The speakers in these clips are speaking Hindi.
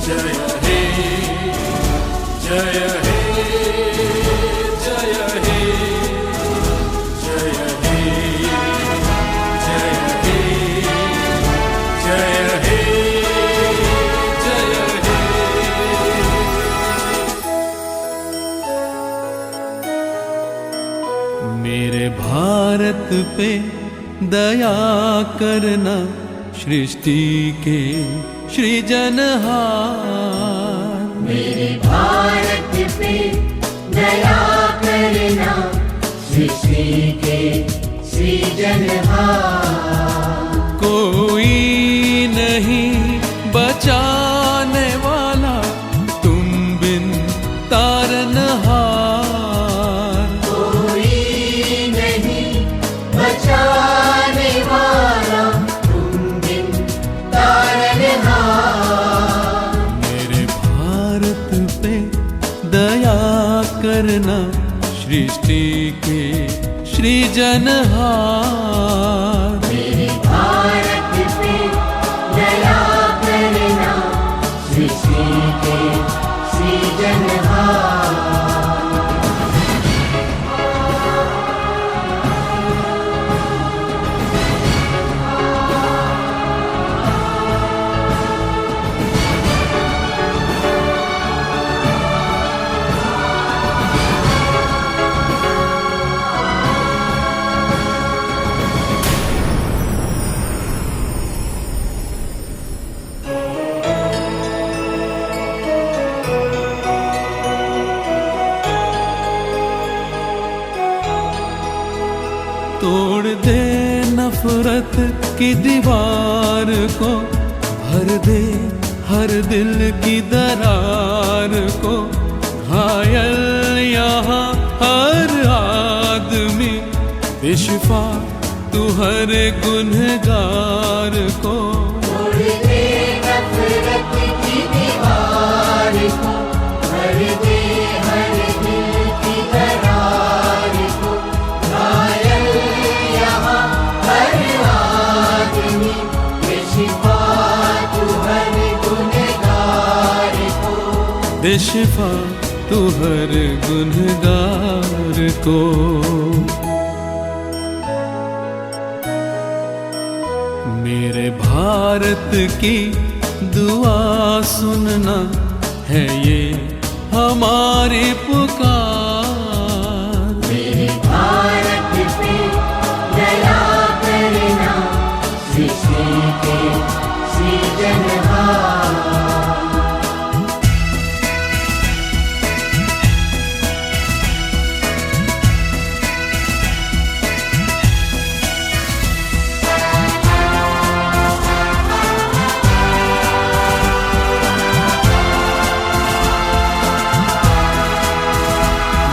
जय हे जय हे जय हे जय हे जय हे जय हे जय हे। मेरे भारत पे दया करना, सृष्टि के सृजनहार। मेरे भारत पे दया करना, सृष्टि के सृजनहार। कोई नहीं बचाने वाला तुम बिन तारनहार। कोई नहीं बचाने वाला तुम बिन तारनहार। मेरे भारत पे दया करना, सृष्टि के सृजनहार। मेरे भारत पे दया करना, सृष्टि के सृजनहार। तोड़ दे नफरत की दीवार को, भर दे हर दिल की दरार को। घायल यहाँ हर आदमी, बेशिफा तू हर गुनहगार को। तोड़ दे नफरत की दीवार को, भर दे हर दिल की दरार को। घायल यहाँ हर आदमी, बेशिफा तू हर गुनहगार को। बेशिफा तू हर गुनहगार को। मेरे भारत की दुआ सुनना, है ये हमारी पुकार। मेरे भारत पे दया करना, सृष्टि के सृजनहार।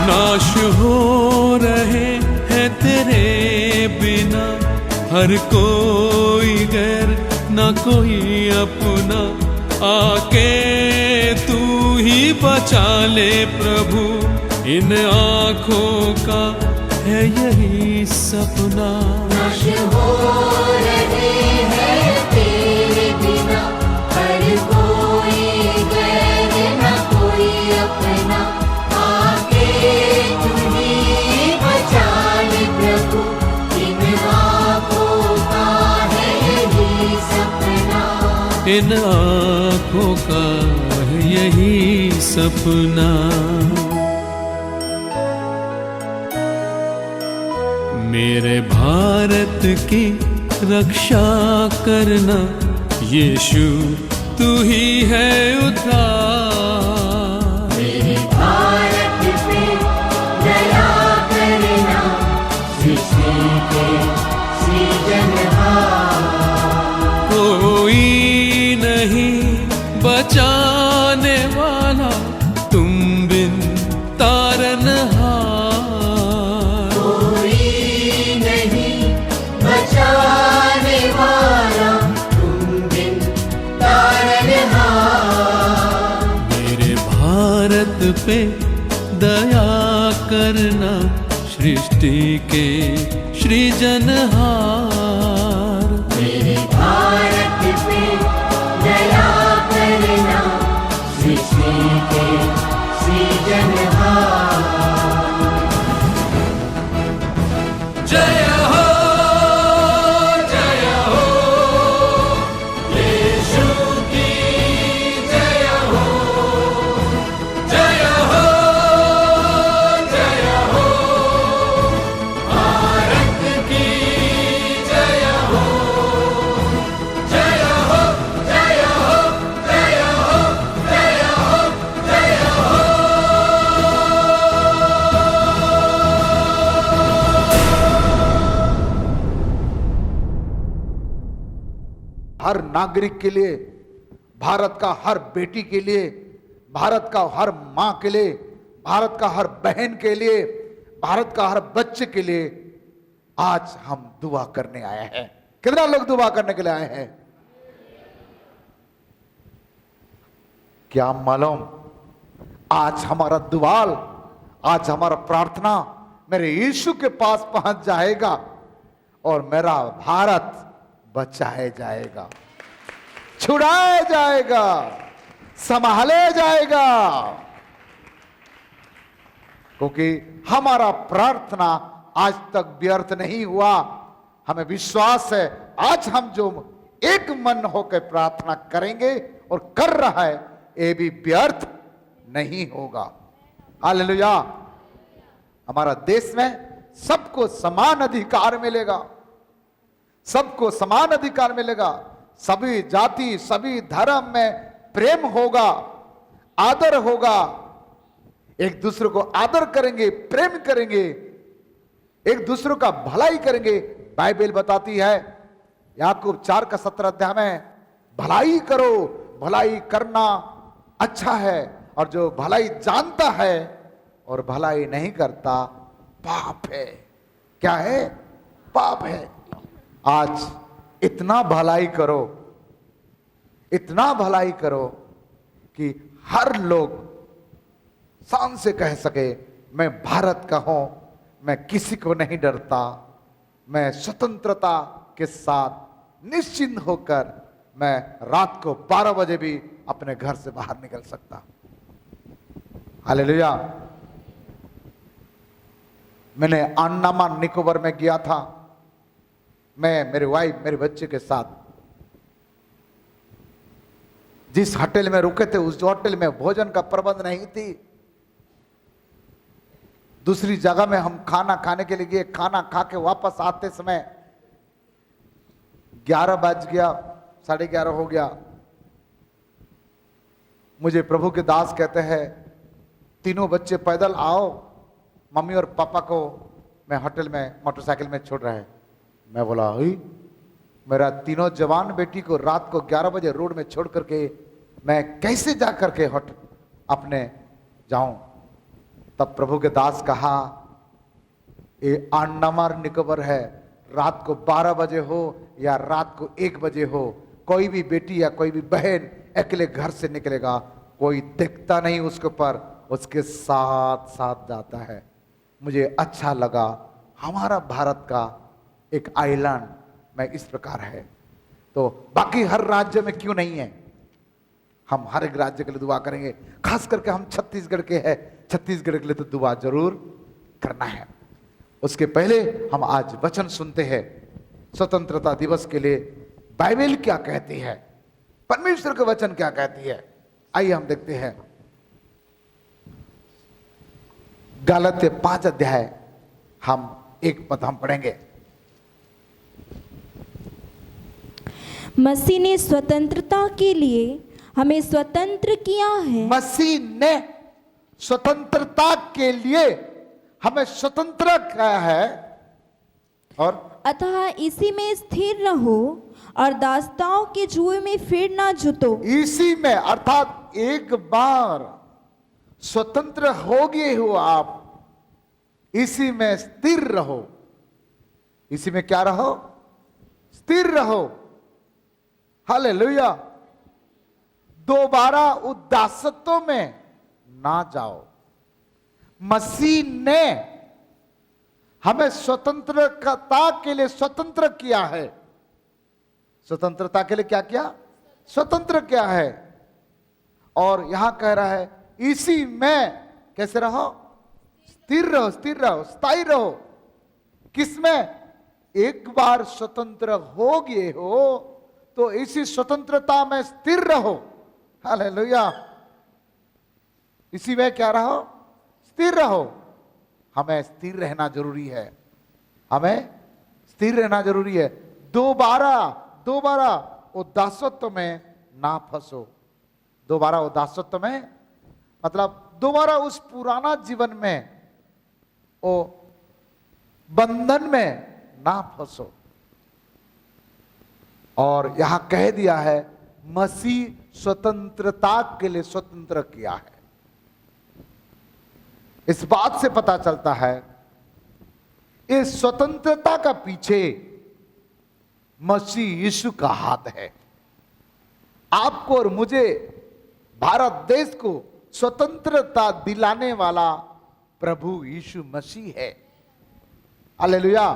नाश हो रहे हैं तेरे बिना, हर कोई गैर न कोई अपना। आके तू ही बचा ले प्रभु, इन आँखों का है यही सपना। नाश हो रहे हैं तेरे बिना, हर कोई गैर न कोई अपना। आके तू ही बचा ले प्रभु, इन आँखों का है यही सपना। इन आँखों का है यही सपना। मेरे भारत की रक्षा करना, यीशु तू ही है उद्धार। मेरे भारत पे दया करना, सृष्टि के सृजनहार। कोई नहीं बचाने वाला तुम बिन तारनहार। कोई नहीं बचाने वाला तुम बिन तारनहार। मेरे भारत पे दया करना, सृष्टि के सृजनहार। मेरे भारत पे दया करना, हर नागरिक के लिए, भारत का हर बेटी के लिए, भारत का हर मां के लिए, भारत का हर बहन के लिए, भारत का हर बच्चे के लिए आज हम दुआ करने आए हैं। कितना लोग दुआ करने के लिए आए हैं? क्या मालूम आज हमारा दुआल, आज हमारा प्रार्थना मेरे यीशु के पास पहुंच जाएगा और मेरा भारत बचाया जाएगा, छुड़ाया जाएगा, संभाले जाएगा, क्योंकि हमारा प्रार्थना आज तक व्यर्थ नहीं हुआ। हमें विश्वास है आज हम जो एक मन होकर प्रार्थना करेंगे और कर रहा है ये भी व्यर्थ नहीं होगा। हालेलुया। हमारा देश में सबको समान अधिकार मिलेगा, सबको समान अधिकार मिलेगा। सभी जाति, सभी धर्म में प्रेम होगा, आदर होगा, एक दूसरे को आदर करेंगे, प्रेम करेंगे, एक दूसरे का भलाई करेंगे। बाइबल बताती है याकूब 4:17 अध्याय में, भलाई करो, भलाई करना अच्छा है, और जो भलाई जानता है और भलाई नहीं करता पाप है। क्या है? पाप है। आज इतना भलाई करो, इतना भलाई करो कि हर लोग शान से कह सके मैं भारत का हूं, मैं किसी को नहीं डरता, मैं स्वतंत्रता के साथ निश्चिंत होकर मैं रात को 12 बजे भी अपने घर से बाहर निकल सकता। हालेलुया। मैंने अंडमान निकोबार में गया था, मैं, मेरी वाइफ, मेरे बच्चे के साथ। जिस होटल में रुके थे उस होटल में भोजन का प्रबंध नहीं थी। दूसरी जगह में हम खाना खाने के लिए गए, खाना खा के वापस आते समय 11 बज गया, 11:30 हो गया। मुझे प्रभु के दास कहते हैं तीनों बच्चे पैदल आओ, मम्मी और पापा को मैं होटल में मोटरसाइकिल में छोड़ रहा है। मैं बोला हुई, मेरा तीनों जवान बेटी को रात को 11 बजे रोड में छोड़ करके मैं कैसे जा करके होटल अपने जाऊं। तब प्रभु के दास कहा ये अंडमान निकोबार है, रात को 12 बजे हो या रात को 1 बजे हो, कोई भी बेटी या कोई भी बहन अकेले घर से निकलेगा, कोई देखता नहीं उसके ऊपर, उसके साथ साथ जाता है। मुझे अच्छा लगा हमारा भारत का एक आइलैंड में इस प्रकार है, तो बाकी हर राज्य में क्यों नहीं है? हम हर एक राज्य के लिए दुआ करेंगे, खास करके हम छत्तीसगढ़ के हैं, छत्तीसगढ़ के लिए तो दुआ जरूर करना है। उसके पहले हम आज वचन सुनते हैं स्वतंत्रता दिवस के लिए बाइबल क्या कहती है, परमेश्वर का वचन क्या कहती है। आइए हम देखते हैं गलात्य 5 अध्याय हम 1 पद हम पढ़ेंगे। मसीह ने स्वतंत्रता के लिए हमें स्वतंत्र किया है। मसीह ने स्वतंत्रता के लिए हमें स्वतंत्र किया है, और अतः इसी में स्थिर रहो और दासताओं के जुए में फिर ना जुतो। इसी में, अर्थात एक बार स्वतंत्र हो गए हो आप, इसी में स्थिर रहो। इसी में क्या रहो? स्थिर रहो। हालेलुया। दोबारा उदासत्व में ना जाओ। मसीह ने हमें स्वतंत्रता के लिए स्वतंत्र किया है। स्वतंत्रता के लिए क्या किया? स्वतंत्र किया है। और यहां कह रहा है इसी में कैसे रहो? स्थिर रहो, स्थिर रहो, स्थायी रहो। किसमें? एक बार स्वतंत्र हो गए हो तो इसी स्वतंत्रता में स्थिर रहो। हालेलुया। इसी में क्या रहो? स्थिर रहो। हमें स्थिर रहना जरूरी है, हमें स्थिर रहना जरूरी है। दोबारा उदासत्व में ना फंसो। दोबारा उदासत्व में मतलब दोबारा उस पुराना जीवन में, ओ बंधन में ना फंसो। और यहां कह दिया है मसीह स्वतंत्रता के लिए स्वतंत्र किया है। इस बात से पता चलता है इस स्वतंत्रता का पीछे मसीह यीशु का हाथ है। आपको और मुझे, भारत देश को स्वतंत्रता दिलाने वाला प्रभु यीशु मसीह है। हालेलुया।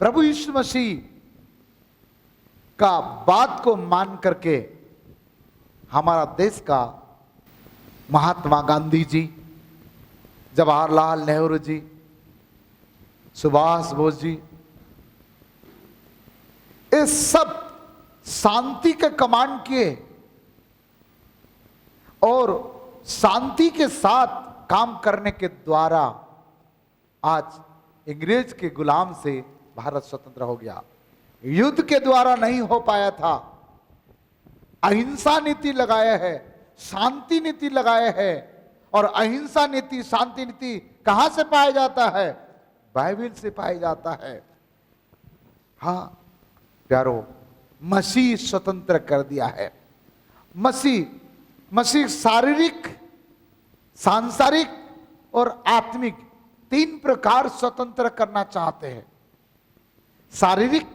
प्रभु यीशु मसीह का बात को मान करके हमारा देश का महात्मा गांधी जी, जवाहरलाल नेहरू जी, सुभाष बोस जी, इस सब शांति के कमांड किए और शांति के साथ काम करने के द्वारा आज अंग्रेज के गुलाम से भारत स्वतंत्र हो गया। युद्ध के द्वारा नहीं हो पाया था, अहिंसा नीति लगाया है, शांति नीति लगाया है। और अहिंसा नीति, शांति नीति कहां से पाया जाता है? बाइबल से पाया जाता है। हां प्यारो, मसीह स्वतंत्र कर दिया है। मसीह शारीरिक, सांसारिक और आत्मिक तीन प्रकार स्वतंत्र करना चाहते हैं। शारीरिक,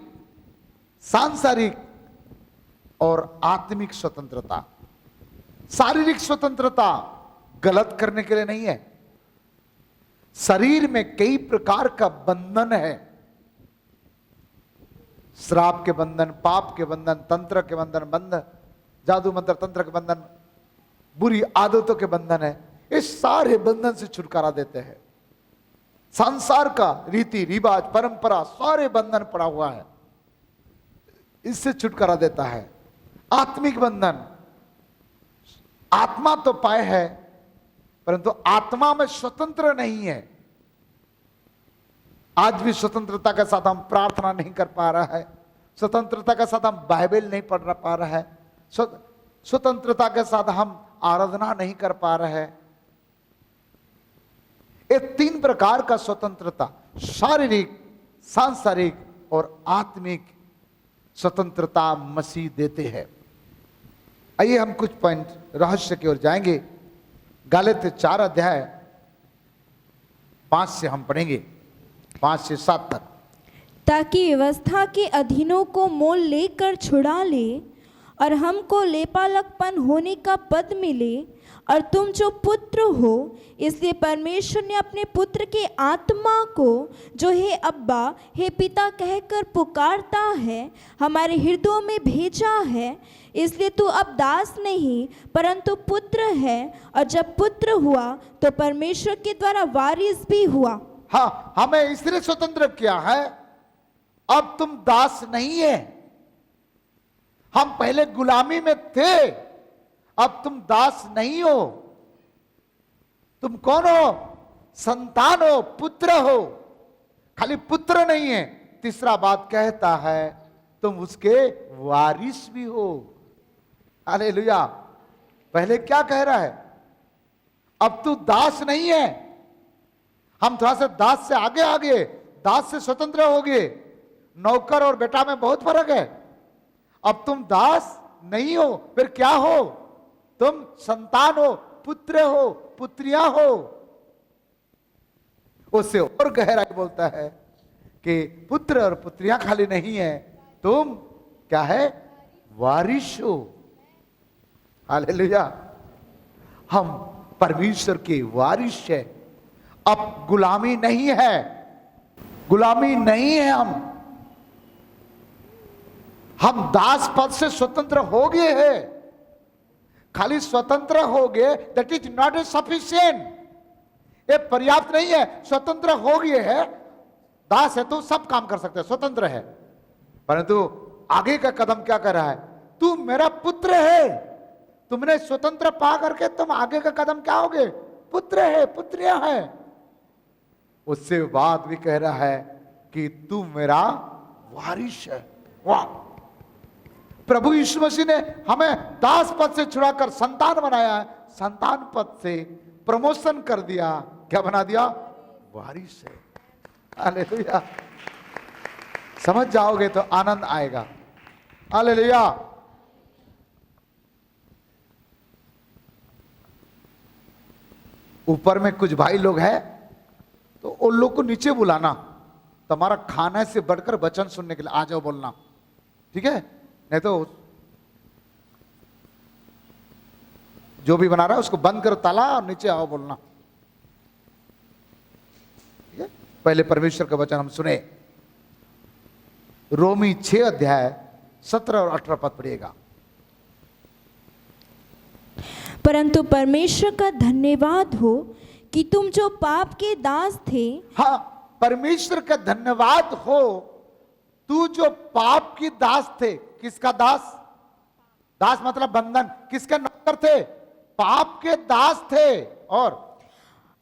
सांसारिक और आत्मिक स्वतंत्रता। शारीरिक स्वतंत्रता गलत करने के लिए नहीं है। शरीर में कई प्रकार का बंधन है, श्राप के बंधन, पाप के बंधन, तंत्र के बंधन, जादू मंत्र तंत्र के बंधन, बुरी आदतों के बंधन है। इस सारे बंधन से छुटकारा देते हैं। संसार का रीति रिवाज, परंपरा, सारे बंधन पड़ा हुआ है, इससे छुटकारा देता है। आत्मिक बंधन, आत्मा तो पाए है परंतु आत्मा में स्वतंत्र नहीं है। आज भी स्वतंत्रता के साथ हम प्रार्थना नहीं कर पा रहा है, स्वतंत्रता के साथ हम बाइबल नहीं पढ़ पा रहा है, स्वतंत्रता के साथ हम आराधना नहीं कर पा रहे हैं। ये तीन प्रकार का स्वतंत्रता, शारीरिक, सांसारिक और आत्मिक स्वतंत्रता मसीह देते हैं। आइए हम कुछ पॉइंट रहस्य की ओर जाएंगे। गलातियों 4 अध्याय 5 से हम पढ़ेंगे, 5 से 7 तक। ताकि व्यवस्था के अधीनों को मोल लेकर छुड़ा ले और हमको लेपालकपन होने का पद मिले। और तुम जो पुत्र हो, इसलिए परमेश्वर ने अपने पुत्र के आत्मा को, जो हे अब्बा, हे पिता कहकर पुकारता है, हमारे हृदयों में भेजा है। इसलिए तू अब दास नहीं परंतु पुत्र है, और जब पुत्र हुआ तो परमेश्वर के द्वारा वारिस भी हुआ। हाँ, हमें इसलिए स्वतंत्र किया है, अब तुम दास नहीं है। हम पहले गुलामी में थे, अब तुम दास नहीं हो। तुम कौन हो? संतान हो, पुत्र हो। खाली पुत्र नहीं है, तीसरा बात कहता है तुम उसके वारिस भी हो। हालेलुया। पहले क्या कह रहा है? अब तू दास नहीं है। हम थोड़ा सा दास से आगे आगे, दास से स्वतंत्र हो गए। नौकर और बेटा में बहुत फर्क है। अब तुम दास नहीं हो, फिर क्या हो? तुम संतान हो, पुत्र हो, पुत्रियां हो। उससे और गहराई बोलता है कि पुत्र और पुत्रियां खाली नहीं है, तुम क्या है? वारिस हो। हालेलुया। हम परमेश्वर के वारिस है। अब गुलामी नहीं है, गुलामी नहीं है। हम दास पद से स्वतंत्र हो गए हैं। खाली स्वतंत्र हो गए, that is not a sufficient. ये पर्याप्त नहीं है। स्वतंत्र हो गए है, दास है तो सब काम कर सकते हैं, स्वतंत्र है। परंतु आगे का कदम क्या कर रहा है? तू मेरा पुत्र है। तुमने स्वतंत्र पा करके तुम आगे का कदम क्या होगे? पुत्र है, पुत्रियां है। उससे बाद भी कह रहा है कि तू मेरा वारिस है। वाह! प्रभु यीशु मसीह ने हमें दास पद से छुड़ाकर संतान बनाया है। संतान पद से प्रमोशन कर दिया, क्या बना दिया? वारिस है। हालेलुया। समझ जाओगे तो आनंद आएगा। हालेलुया। ऊपर में कुछ भाई लोग हैं तो उन लोग को नीचे बुलाना, तुम्हारा खाने से बढ़कर वचन सुनने के लिए आ जाओ बोलना, ठीक है? नहीं तो जो भी बना रहा है उसको बंद करो ताला और नीचे आओ बोलना, ठीक है? पहले परमेश्वर का वचन हम सुने, रोमी 6 अध्याय 17 और 18 पद पढ़िएगा। परंतु परमेश्वर का धन्यवाद हो कि तुम जो पाप के दास थे, हाँ, परमेश्वर का धन्यवाद हो, तू जो पाप की दास थे। किसका दास? दास मतलब बंधन। किसके नौकर थे? पाप के दास थे। और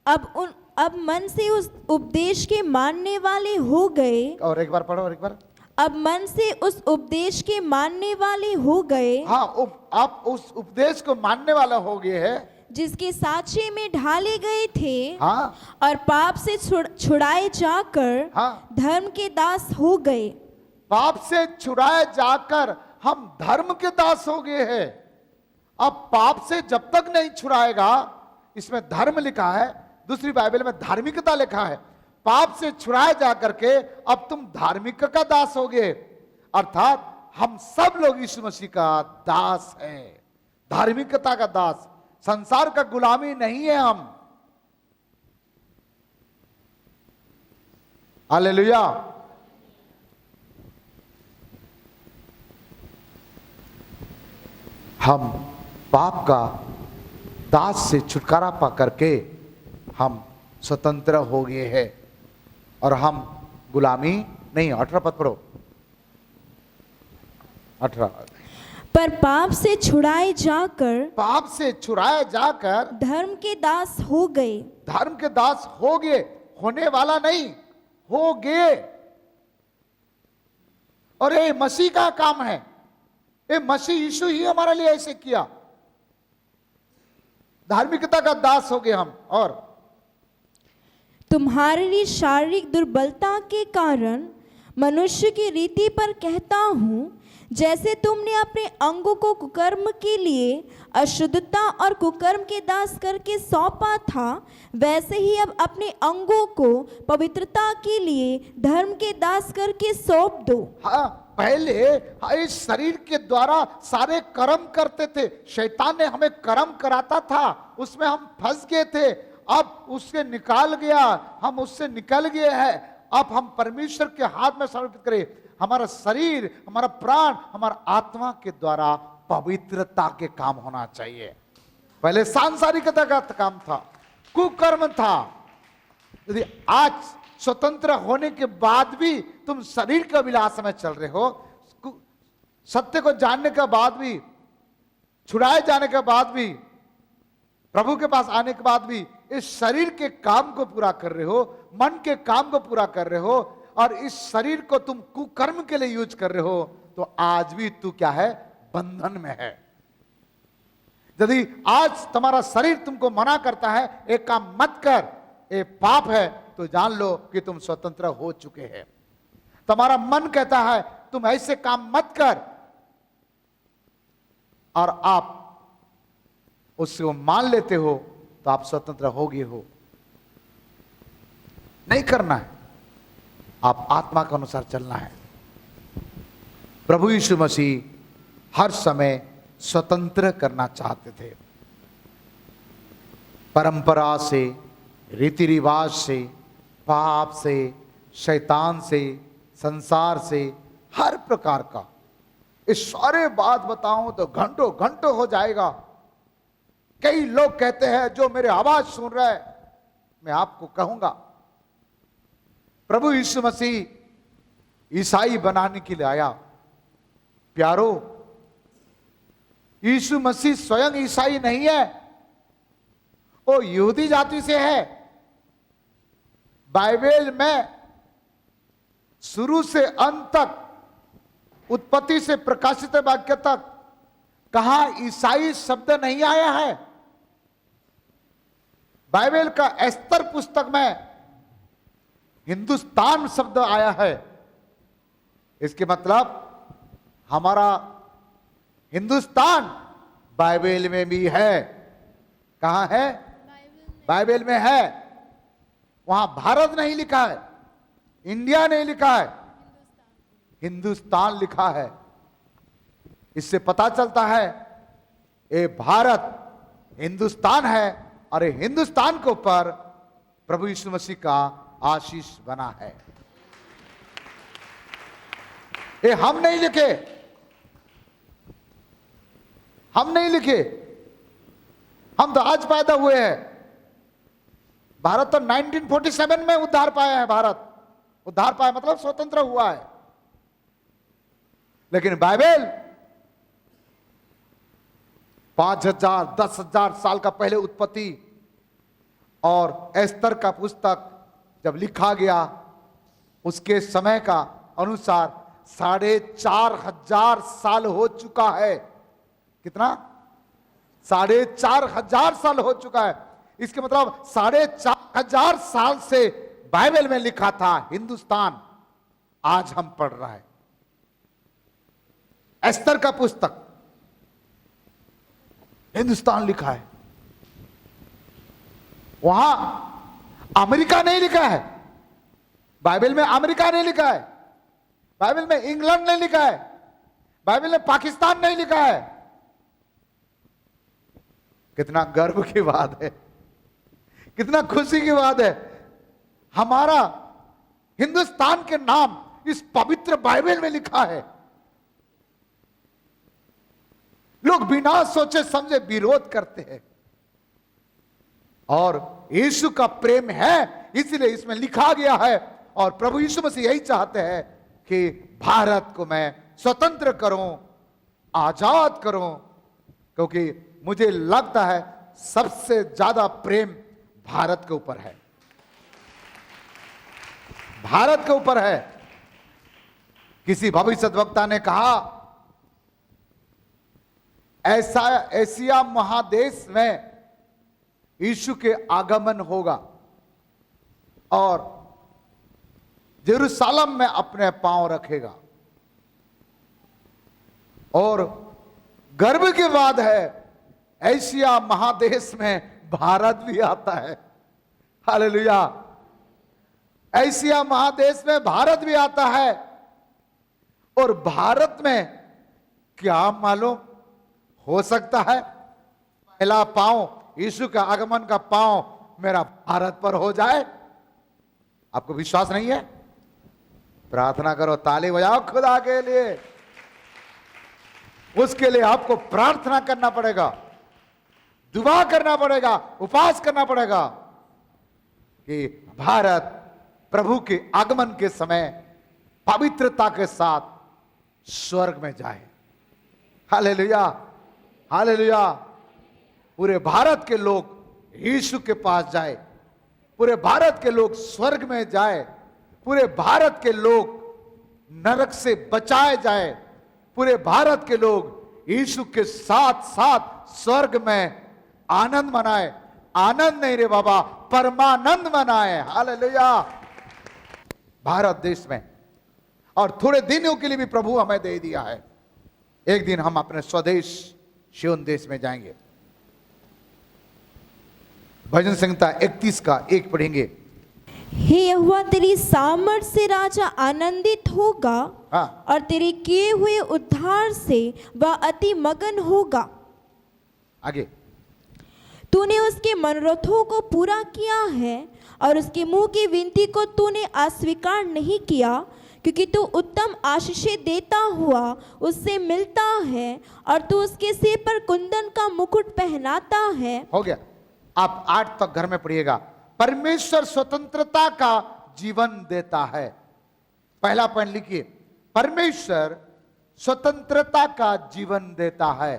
अब मन से उस उपदेश के मानने वाले हो गए। और एक बार पढ़ो, और एक बार। अब मन से उस उपदेश के मानने वाले हो गए। हाँ, आप उस उपदेश को मानने वाला हो गए हैं जिसके साचे में ढाले गए थे। हाँ, और पाप से छुड़ाए जाकर हाँ, धर्म के दास हो गए। पाप से छुड़ाए जाकर हम धर्म के दास हो गए हैं। अब पाप से जब तक नहीं छुड़ाएगा, इसमें धर्म लिखा है, दूसरी बाइबल में धार्मिकता लिखा है। पाप से छुड़ाए जा करके अब तुम धार्मिक का दास हो गए, अर्थात हम सब लोग यीशु मसीह का दास है, धार्मिकता का दास। संसार का गुलामी नहीं है हम। हालेलुया। हम पाप का दास से छुटकारा पा करके हम स्वतंत्र हो गए हैं और हम गुलामी नहीं। 18 पद पढ़ो, 18। पर पाप से छुड़ाए जाकर धर्म के दास हो गए। धर्म के दास हो गए, होने वाला नहीं, हो गए। और ये मसीह का काम है, ये मसीह यीशु ही हमारे लिए ऐसे किया। धार्मिकता का दास हो गए हम। और तुम्हारी शारीरिक दुर्बलता के कारण मनुष्य की रीति पर कहता हूं, जैसे तुमने अपने अंगों को कुकर्म के लिए अशुद्धता और कुकर्म के दास करके सौंपा था, वैसे ही अब अपने अंगों को पवित्रता के लिए धर्म के दास करके सौंप दो। हाँ, पहले इस शरीर के द्वारा सारे कर्म करते थे, शैतान ने हमें कर्म कराता था, उसमें हम फंस गए थे। अब उससे निकाल गया, हम उससे निकल गए हैं। अब हम परमेश्वर के हाथ में समर्पित करें। हमारा शरीर, हमारा प्राण, हमारा आत्मा के द्वारा पवित्रता के काम होना चाहिए। पहले सांसारिकता का काम था, कुकर्म था। यदि आज स्वतंत्र होने के बाद भी तुम शरीर के अभिलाष में चल रहे हो, सत्य को जानने के बाद भी, छुड़ाए जाने के बाद भी, प्रभु के पास आने के बाद भी इस शरीर के काम को पूरा कर रहे हो, मन के काम को पूरा कर रहे हो, और इस शरीर को तुम कुकर्म के लिए यूज कर रहे हो, तो आज भी तू क्या है? बंधन में है। यदि आज तुम्हारा शरीर तुमको मना करता है एक काम मत कर, ये पाप है, तो जान लो कि तुम स्वतंत्र हो चुके हैं। तुम्हारा मन कहता है तुम ऐसे काम मत कर, और आप उसको मान लेते हो, तो आप स्वतंत्र हो गए हो। नहीं करना है, आप आत्मा के अनुसार चलना है। प्रभु यीशु मसीह हर समय स्वतंत्र करना चाहते थे, परंपरा से, रीति रिवाज से, पाप से, शैतान से, संसार से, हर प्रकार का। इस सारे बात बताऊं तो घंटों घंटों हो जाएगा। कई लोग कहते हैं जो मेरे आवाज सुन रहा है, मैं आपको कहूंगा, प्रभु यीशु मसीह ईसाई बनाने के लिए आया। प्यारो, यीशु मसीह स्वयं ईसाई नहीं है, वो यहूदी जाति से है। बाइबल में शुरू से अंत तक, उत्पत्ति से प्रकाशित वाक्य तक कहां ईसाई शब्द नहीं आया है। बाइबल का एस्तर पुस्तक में हिंदुस्तान शब्द आया है। इसके मतलब हमारा हिंदुस्तान बाइबल में भी है। कहां है? बाइबल में है। वहां भारत नहीं लिखा है, इंडिया नहीं लिखा है, हिंदुस्तान लिखा है। इससे पता चलता है ये भारत हिंदुस्तान है और ये हिंदुस्तान के ऊपर प्रभु यीशु मसीह का आशीष बना है। ये हम नहीं लिखे, हम नहीं लिखे, हम तो आज पैदा हुए हैं। भारत तो 1947 में उद्धार पाया है। भारत उद्धार पाया मतलब स्वतंत्र हुआ है। लेकिन बाइबल 5000 10,000 साल का पहले उत्पत्ति और एस्तर का पुस्तक जब लिखा गया उसके समय का अनुसार 4,500 साल हो चुका है। कितना? 4,500 साल हो चुका है। इसके मतलब 4,500 साल से बाइबल में लिखा था हिंदुस्तान, आज हम पढ़ रहा है। एस्तर का पुस्तक हिंदुस्तान लिखा है। वहां अमेरिका नहीं लिखा है, बाइबल में अमेरिका नहीं लिखा है, बाइबल में इंग्लैंड नहीं लिखा है, बाइबल में पाकिस्तान नहीं लिखा है। कितना गर्व की बात है, कितना खुशी की बात है। हमारा हिंदुस्तान के नाम इस पवित्र बाइबल में लिखा है। लोग बिना सोचे समझे विरोध करते हैं और यीशु का प्रेम है इसलिए इसमें लिखा गया है। और प्रभु यीशु मसीह यही चाहते हैं कि भारत को मैं स्वतंत्र करूं, आजाद करूं, क्योंकि मुझे लगता है सबसे ज्यादा प्रेम भारत के ऊपर है, भारत के ऊपर है। किसी भविष्यद्वक्ता ने कहा ऐसा एशिया महादेश में यीशु के आगमन होगा और जेरूशलेम में अपने पांव रखेगा। और गर्व की बात है एशिया महादेश में भारत भी आता है। हालेलुया! एशिया महादेश में भारत भी आता है। और भारत में क्या मालूम हो सकता है? पहला पांव यीशु का आगमन का पांव मेरा भारत पर हो जाए। आपको विश्वास नहीं है? प्रार्थना करो, ताली बजाओ खुदा के लिए। उसके लिए आपको प्रार्थना करना पड़ेगा, दुआ करना पड़ेगा, उपवास करना पड़ेगा कि भारत प्रभु के आगमन के समय पवित्रता के साथ स्वर्ग में जाए। हालेलुया! हालेलुया! पूरे भारत के लोग यीशु के पास जाए, पूरे भारत के लोग स्वर्ग में जाए, पूरे भारत के लोग नरक से बचाए जाए, पूरे भारत के लोग यीशु के साथ साथ स्वर्ग में आनंद मनाए। आनंद नहीं रे बाबा, परमानंद मनाए। हालेलुया! भारत देश में और थोड़े दिनों के लिए भी प्रभु हमें दे दिया है। एक दिन हम अपने स्वदेश सिय्योन देश में जाएंगे। भजन संहिता 31 का 1 पढ़ेंगे। हे यहोवा, तेरी सामर्थ से राजा आनंदित होगा हाँ। और तेरे किए हुए उद्धार से वह अति मगन होगा। आगे, तूने उसके मनोरथों को पूरा किया है और उसके मुंह की विनती को तूने अस्वीकार नहीं किया, क्योंकि तू उत्तम आशीषें देता हुआ उससे मिलता है और तू उसके सिर पर कुंदन का मुकुट पहनाता है। हो गया। आप 8 तक घर में पढ़िएगा। परमेश्वर स्वतंत्रता का जीवन देता है। पहला पॉइंट लिखिए, परमेश्वर स्वतंत्रता का जीवन देता है।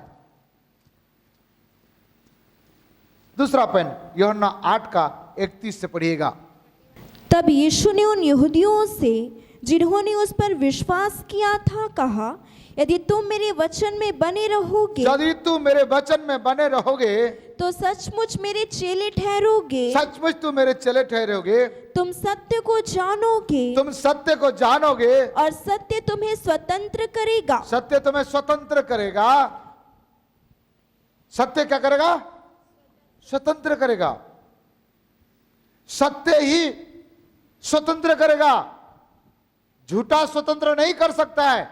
दूसरा पॉइंट यूहन्ना 8 का 31 से पढ़िएगा। तब यीशु ने उन यहूदियों से जिन्होंने उस पर विश्वास किया था कहा, यदि तुम मेरे वचन में बने रहोगे यदि तुम मेरे वचन में बने रहोगे तो सचमुच मेरे चेले ठहरोगे, सचमुच तुम मेरे चेले ठहरोगे, तुम सत्य को जानोगे तुम सत्य को जानोगे और सत्य तुम्हें स्वतंत्र करेगा। सत्य तुम्हें स्वतंत्र करेगा। सत्य क्या करेगा? स्वतंत्र करेगा। सत्य ही स्वतंत्र करेगा, झूठा स्वतंत्र नहीं कर सकता है।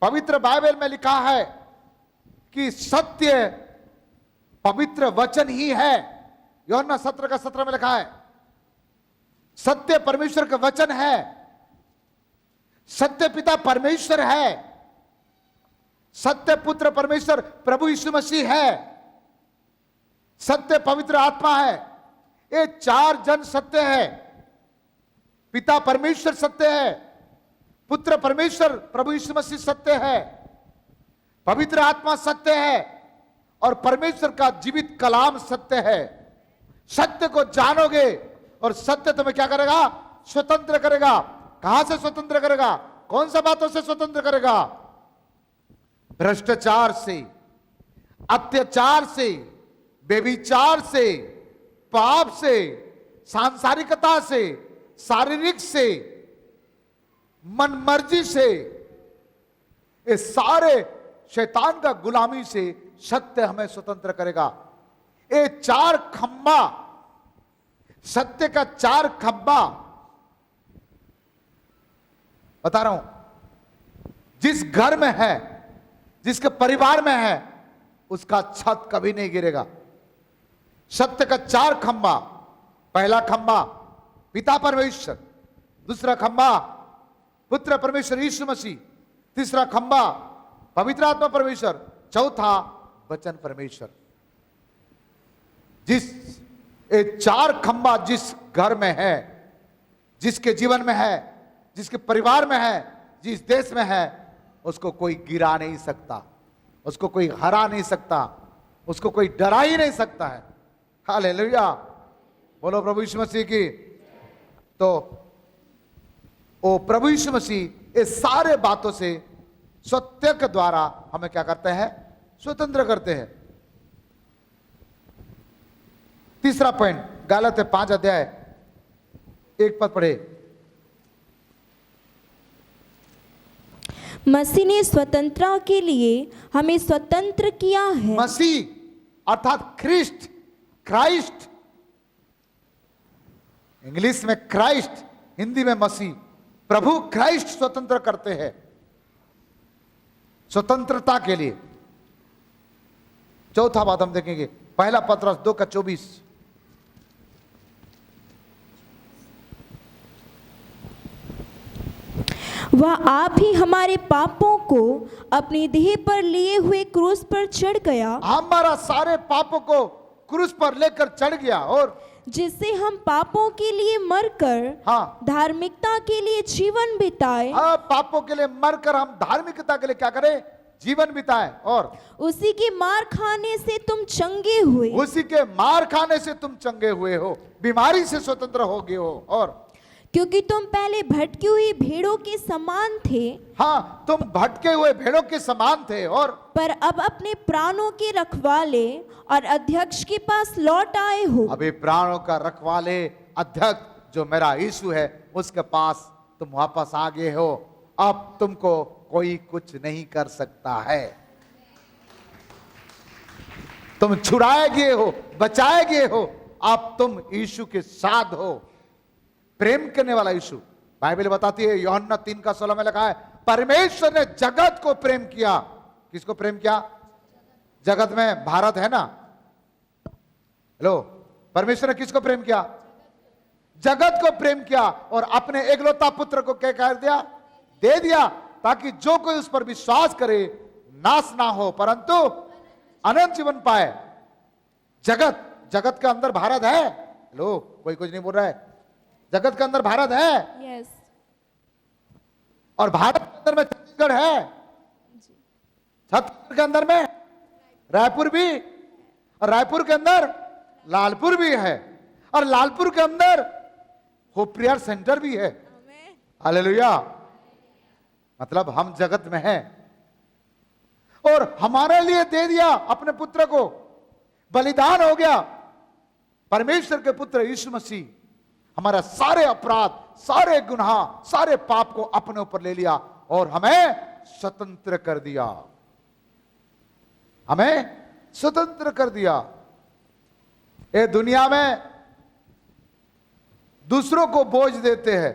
पवित्र बाइबल में लिखा है कि सत्य पवित्र वचन ही है। यूहन्ना 17:17 में लिखा है सत्य परमेश्वर का वचन है। सत्य पिता परमेश्वर है, सत्य पुत्र परमेश्वर प्रभु यीशु मसीह है, सत्य पवित्र आत्मा है। ये चार जन सत्य है। पिता परमेश्वर सत्य है, पुत्र परमेश्वर प्रभु यीशु मसीह सत्य है, पवित्र आत्मा सत्य है और परमेश्वर का जीवित कलाम सत्य है। सत्य को जानोगे और सत्य तुम्हें क्या करेगा? स्वतंत्र करेगा। कहां से स्वतंत्र करेगा? कौन सा बातों से स्वतंत्र करेगा? भ्रष्टाचार से, अत्याचार से, बेविचार से, पाप से, सांसारिकता से, शारीरिक से, मनमर्जी से, ये सारे शैतान का गुलामी से सत्य हमें स्वतंत्र करेगा। ये चार खंबा, सत्य का चार खंबा बता रहा हूं, जिस घर में है, जिसके परिवार में है, उसका छत कभी नहीं गिरेगा। सत्य का चार खंबा। पहला खंबा पिता परमेश्वर, दूसरा खंबा पुत्र परमेश्वर यीशु मसीह, तीसरा खंबा पवित्र आत्मा परमेश्वर, चौथा वचन परमेश्वर। जिस ये चार खंबा जिस घर में है, जिसके जीवन में है, जिसके परिवार में है, जिस देश में है, उसको कोई गिरा नहीं सकता, उसको कोई हरा नहीं सकता, उसको कोई डरा ही नहीं सकता है। हालेलुया, बोलो प्रभु यीशु मसीह की। तो ओ प्रभु यीशु मसीह इस सारे बातों से सत्य के द्वारा हमें क्या करते हैं? स्वतंत्र करते हैं। तीसरा पॉइंट, गलातिया 5:1 पढ़े। मसीह ने स्वतंत्रता के लिए हमें स्वतंत्र किया है। मसीह अर्थात क्राइस्ट, इंग्लिश में क्राइस्ट, हिंदी में मसीह, प्रभु क्राइस्ट स्वतंत्र करते हैं स्वतंत्रता के लिए। चौथा बात हम देखेंगे, पहला पत्रस 2:24। वह आप ही हमारे पापों को अपनी देह पर लिए हुए क्रूस पर चढ़ गया, हमारा सारे पापों को क्रूस पर लेकर चढ़ गया, और जिससे हम पापों के लिए मरकर धार्मिकता के लिए जीवन बिताए। पापों के लिए मरकर हम धार्मिकता के लिए क्या करें? जीवन बिताए। और उसी के मार खाने से तुम चंगे हुए, उसी के मार खाने से तुम चंगे हुए हो, बीमारी से स्वतंत्र हो गए हो। और क्योंकि तुम पहले भटकी हुई भेड़ों के समान थे। हाँ, तुम भटके हुए भेड़ों के समान थे, और पर अब अपने प्राणों के रखवाले और अध्यक्ष के पास लौट आए हो। अभी प्राणों का रखवाले अध्यक्ष जो मेरा यीशु है, उसके पास तुम वापस आ गए हो। अब तुमको कोई कुछ नहीं कर सकता है। तुम छुड़ाए गए हो, बचाए गए हो। अब तुम यीशु के साथ हो। प्रेम करने वाला यीशु, बाइबल बताती है, यूहन्ना 3:16 में लिखा है, परमेश्वर ने जगत को प्रेम किया। किसको प्रेम किया? जगत में भारत है ना। हेलो, परमेश्वर ने किसको प्रेम किया? जगत को प्रेम किया, और अपने एकलौता पुत्र को क्या कर दिया? दे दिया, ताकि जो कोई उस पर विश्वास करे नाश ना हो परंतु अनंत जीवन पाए। जगत के अंदर भारत है। हेलो, कोई कुछ नहीं बोल रहा है। जगत के अंदर भारत है। यस। और भारत के अंदर में छत्तीसगढ़ है, छत्तीसगढ़ के अंदर में रायपुर भी, और रायपुर के अंदर लालपुर भी है, और लालपुर के अंदर होप प्रेयर सेंटर भी है। हालेलुया। मतलब हम जगत में हैं, और हमारे लिए दे दिया अपने पुत्र को। बलिदान हो गया। परमेश्वर के पुत्र यीशु मसीह हमारा सारे अपराध, सारे गुनाह, सारे पाप को अपने ऊपर ले लिया और हमें स्वतंत्र कर दिया। हमें स्वतंत्र कर दिया। ये दुनिया में दूसरों को बोझ देते हैं,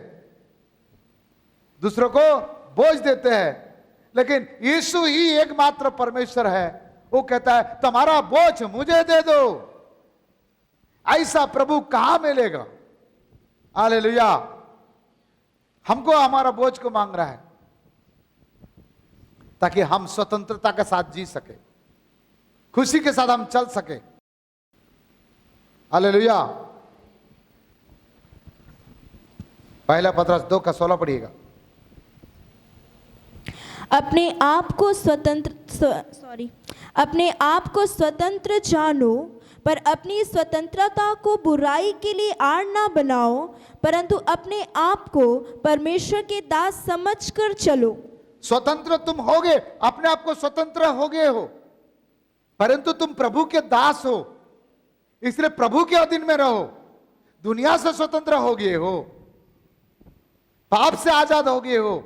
दूसरों को बोझ देते हैं, लेकिन यीशु ही एकमात्र परमेश्वर है। वो कहता है तुम्हारा बोझ मुझे दे दो। ऐसा प्रभु कहां मिलेगा? हालेलुया। हमको हमारा बोझ को मांग रहा है ताकि हम स्वतंत्रता के साथ जी सके, खुशी के साथ हम चल सके। हालेलुया। पहला पतरस 2:16 पढ़िएगा। अपने आप को स्वतंत्र जानो, पर अपनी स्वतंत्रता को बुराई के लिए आड़ ना बनाओ, परंतु अपने आप को परमेश्वर के दास समझकर चलो। स्वतंत्र तुम होगे, अपने आप को स्वतंत्र हो गए हो, परंतु तुम प्रभु के दास हो, इसलिए प्रभु के अधीन में रहो। दुनिया से स्वतंत्र हो गए हो, पाप से आजाद हो गए हो,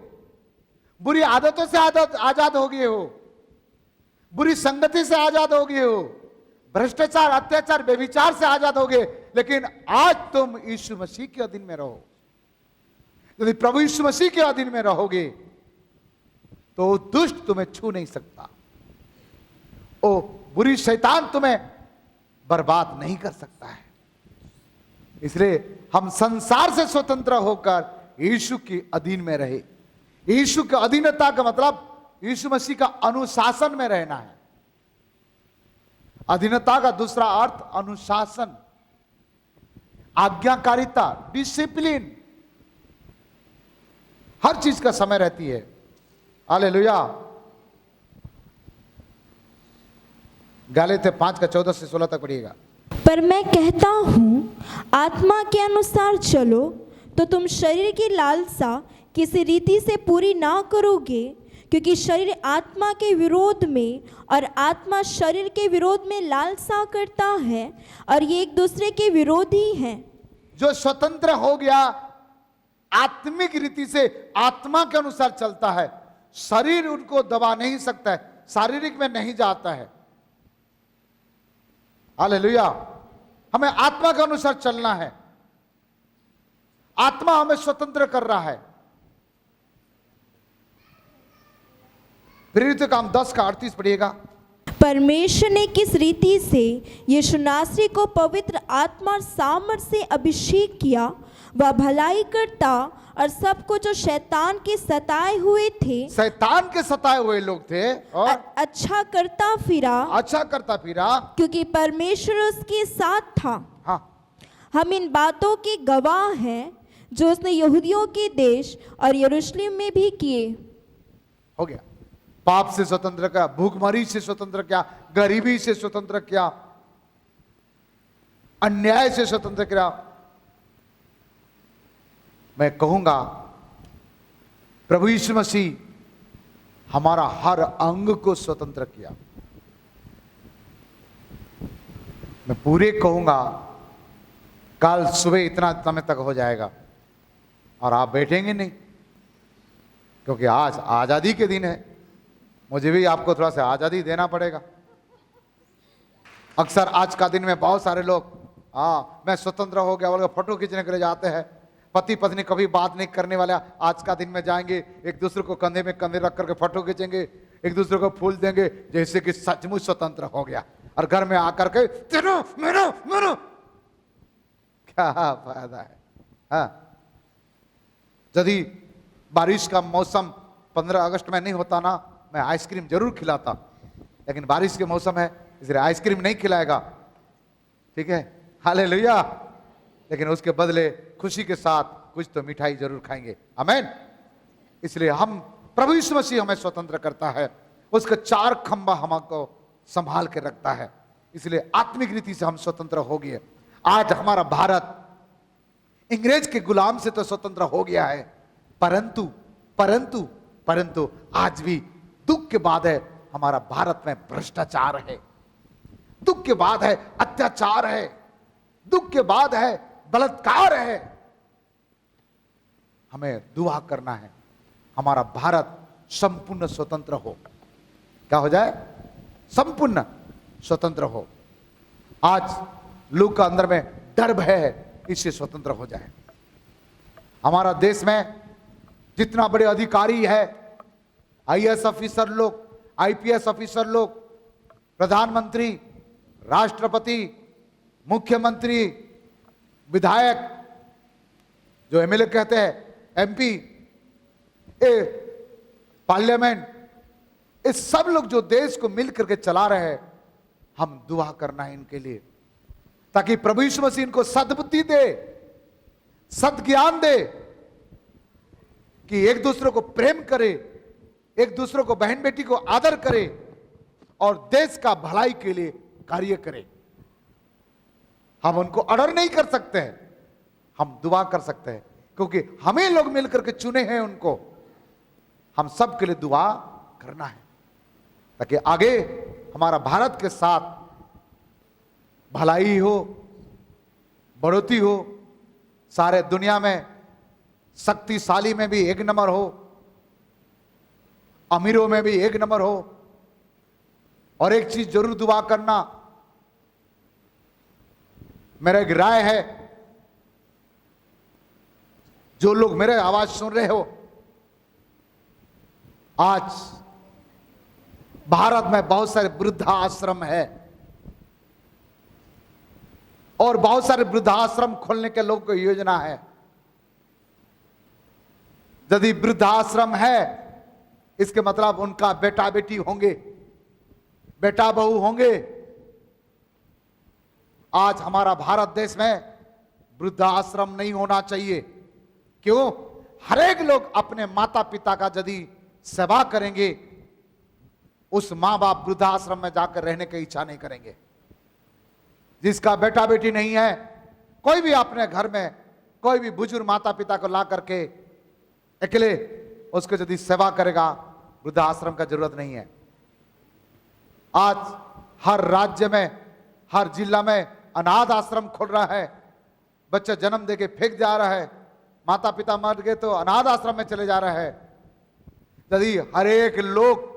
बुरी आदतों से आजाद हो गए हो, बुरी संगति से आजाद हो गए हो, भ्रष्टाचार, अत्याचार, व्यभिचार से आजाद हो गए। लेकिन आज तुम यीशु मसीह के अधीन में रहो। यदि प्रभु यीशु मसीह के अधीन में रहोगे तो दुष्ट तुम्हें छू नहीं सकता, ओ बुरी शैतान तुम्हें बर्बाद नहीं कर सकता है। इसलिए हम संसार से स्वतंत्र होकर यीशु के अधीन में रहे। यीशु के अधीनता का मतलब यीशु मसीह का अनुशासन में रहना है। अधीनता का दूसरा अर्थ अनुशासन, आज्ञाकारिता, डिसिप्लिन। हर चीज का समय रहती है। हालेलुया। गलातियों 5:14 से 16 तक पढ़िएगा। पर मैं कहता हूँ आत्मा के अनुसार चलो, तो तुम शरीर की लालसा किसी रीति से पूरी ना करोगे, क्योंकि शरीर आत्मा के विरोध में और आत्मा शरीर के विरोध में लालसा करता है, और ये एक दूसरे के विरोधी हैं। जो स्वतंत्र हो गया, आत्मिक रीति से आत्मा के अनुसार चलता है, शरीर उनको दबा नहीं सकता है, शारीरिक में नहीं जाता है। हालेलुया। हमें आत्मा के अनुसार चलना है। आत्मा हमें स्वतंत्र कर रहा है। प्रेरित काम 10:38 पढ़िएगा। परमेश्वर ने किस रीति से यीशु नासरी को पवित्र आत्मा और सामर्थ से अभिषेक किया, वह भलाई करता और सबको जो शैतान के सताए हुए थे, शैतान के सताए हुए लोग थे, और अच्छा करता फिरा, क्योंकि परमेश्वर उसके साथ था। हाँ, हम इन बातों के गवाह हैं जो उसने यहूदियों के देश और यरूशलेम में भी किए। हो गया। पाप से स्वतंत्र किया, भूखमरी से स्वतंत्र किया, गरीबी से स्वतंत्र किया, अन्याय से स्वतंत्र किया। मैं कहूंगा प्रभु यीशु मसीह हमारा हर अंग को स्वतंत्र किया। मैं पूरे कहूंगा कल सुबह इतना समय तक हो जाएगा और आप बैठेंगे नहीं, क्योंकि आज आजादी के दिन है। मुझे भी आपको थोड़ा सा आजादी देना पड़ेगा। अक्सर आज का दिन में बहुत सारे लोग मैं स्वतंत्र हो गया बोल फोटो खींचने के लिए जाते हैं। पति पत्नी कभी बात नहीं करने वाला आज का दिन में जाएंगे, एक दूसरे को कंधे में कंधे रख करके फोटो खींचेंगे, एक दूसरे को फूल देंगे जैसे कि सचमुच स्वतंत्र हो गया। और घर में आकर के तेरो मेरो मेरो, क्या फायदा है? यदि बारिश का मौसम 15 अगस्त में नहीं होता ना, मैं आइसक्रीम जरूर खिलाता, लेकिन बारिश के मौसम है इसलिए आइसक्रीम नहीं खिलाएगा, ठीक है? हालेलुया। लेकिन उसके बदले खुशी के साथ कुछ तो मिठाई जरूर खाएंगे। आमीन। इसलिए हम प्रभु यीशु मसीह हमें स्वतंत्र करता है, उसका 4 खंबा हमको संभाल के रखता है। इसलिए आत्मिक रीति से हम स्वतंत्र हो गए। आज हमारा भारत अंग्रेज के गुलाम से तो स्वतंत्र हो गया है, परंतु परंतु परंतु आज भी दुख के बाद है हमारा भारत में भ्रष्टाचार है। दुख दुख के बाद है अत्याचार है, दुख के बाद है बलात्कार है। हमें दुआ करना है हमारा भारत संपूर्ण स्वतंत्र हो। क्या हो जाए? संपूर्ण स्वतंत्र हो। आज लोग का अंदर में डर भय है, इससे स्वतंत्र हो जाए। हमारा देश में जितना बड़े अधिकारी है, आईएएस ऑफिसर लोग, आईपीएस ऑफिसर लोग, प्रधानमंत्री, राष्ट्रपति, मुख्यमंत्री, विधायक, जो एमएलए कहते हैं, एमपी, पार्लियामेंट, इस सब लोग जो देश को मिल करके चला रहे हैं, हम दुआ करना है इनके लिए, ताकि प्रभु यीशु मसीह इनको सद्बुद्धि दे, सद्ज्ञान दे कि एक दूसरे को प्रेम करे, एक दूसरे को बहन बेटी को आदर करे और देश का भलाई के लिए कार्य करे। हम उनको ऑर्डर नहीं कर सकते हैं, हम दुआ कर सकते हैं, क्योंकि हमें लोग मिलकर के चुने हैं उनको। हम सब के लिए दुआ करना है ताकि आगे हमारा भारत के साथ भलाई हो, बढ़ोतरी हो, सारे दुनिया में शक्तिशाली में भी एक नंबर हो, अमीरों में भी एक नंबर हो। और एक चीज जरूर दुआ करना, मेरा एक राय है, जो लोग मेरे आवाज सुन रहे हो, आज भारत में बहुत सारे वृद्धाश्रम है और बहुत सारे वृद्धाश्रम खोलने के लोगों की योजना है। यदि वृद्धाश्रम है, इसके मतलब उनका बेटा बेटी होंगे, बेटा बहू होंगे। आज हमारा भारत देश में वृद्धाश्रम नहीं होना चाहिए। क्यों? हरेक लोग अपने माता पिता का यदि सेवा करेंगे, उस मां बाप वृद्धाश्रम में जाकर रहने की इच्छा नहीं करेंगे। जिसका बेटा बेटी नहीं है, कोई भी अपने घर में कोई भी बुजुर्ग माता पिता को ला करके अकेले उसको यदि सेवा करेगा, वृद्धाश्रम का जरूरत नहीं है। आज हर राज्य में, हर जिला में अनाथ आश्रम खोल रहा है। बच्चा जन्म देके फेंक जा रहा है, माता पिता मर गए तो अनाथ आश्रम में चले जा रहा है। यदि हरेक लोग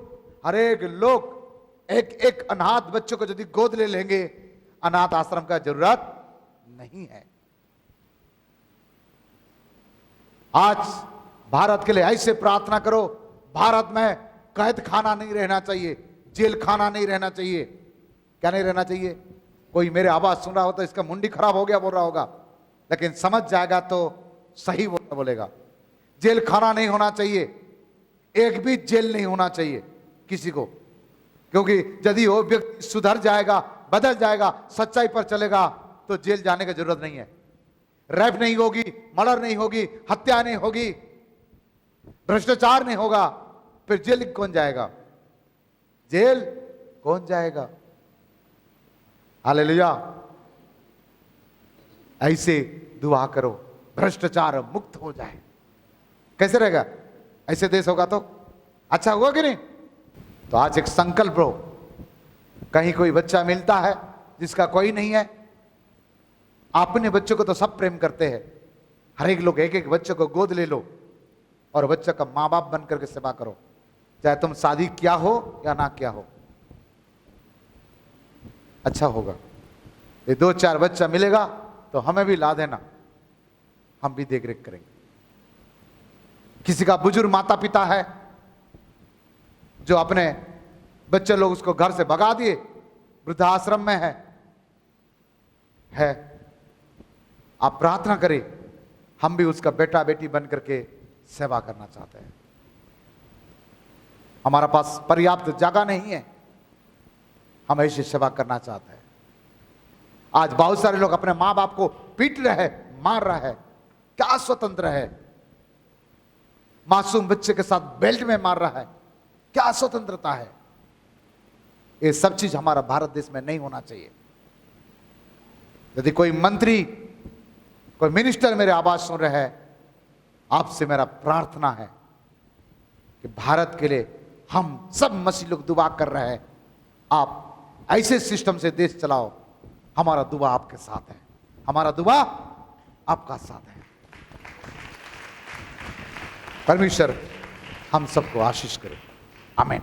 एक एक अनाथ बच्चों को यदि गोद ले लेंगे, अनाथ आश्रम का जरूरत नहीं है। आज भारत के लिए ऐसे प्रार्थना करो, भारत में कैद खाना नहीं रहना चाहिए, जेल खाना नहीं रहना चाहिए। क्या नहीं रहना चाहिए? कोई मेरे आवाज सुन रहा हो तो इसका मुंडी खराब हो गया बोल रहा होगा, लेकिन समझ जाएगा तो सही बोलेगा। जेल खाना नहीं होना चाहिए, एक भी जेल नहीं होना चाहिए किसी को, क्योंकि यदि वो व्यक्ति सुधर जाएगा, बदल जाएगा, सच्चाई पर चलेगा, तो जेल जाने की जरूरत नहीं है। रेप नहीं होगी, मर्डर नहीं होगी, हत्या नहीं होगी, भ्रष्टाचार नहीं होगा, फिर जेल कौन जाएगा? जेल कौन जाएगा? हालेलुया। ऐसे दुआ करो, भ्रष्टाचार मुक्त हो जाए। कैसे रहेगा? ऐसे देश होगा तो अच्छा होगा कि नहीं? तो आज एक संकल्प लो, कहीं कोई बच्चा मिलता है जिसका कोई नहीं है, अपने बच्चों को तो सब प्रेम करते हैं, हर एक लोग एक एक बच्चे को गोद ले लो और बच्चे का माँ बाप बन करके सेवा करो, चाहे तुम शादी किया हो या ना किया हो। अच्छा होगा। ये 2-4 बच्चा मिलेगा तो हमें भी ला देना, हम भी देख रेख करेंगे। किसी का बुजुर्ग माता पिता है जो अपने बच्चे लोग उसको घर से भगा दिए, वृद्धाश्रम में है, आप प्रार्थना करें, हम भी उसका बेटा बेटी बन करके सेवा करना चाहते हैं। हमारा पास पर्याप्त जगह नहीं है, हम ऐसी सेवा करना चाहते हैं। आज बहुत सारे लोग अपने मां बाप को पीट रहे हैं, मार रहा है, क्या स्वतंत्र है? मासूम बच्चे के साथ बेल्ट में मार रहा है, क्या स्वतंत्रता है? ये सब चीज हमारा भारत देश में नहीं होना चाहिए। यदि कोई मंत्री, कोई मिनिस्टर मेरे आवाज सुन रहे हैं, आपसे मेरा प्रार्थना है कि भारत के लिए हम सब मसीह लोग दुआ कर रहे हैं, आप ऐसे सिस्टम से देश चलाओ। हमारा दुआ आपके साथ है, हमारा दुआ आपका साथ है। परमेश्वर हम सबको आशीष करे। आमीन।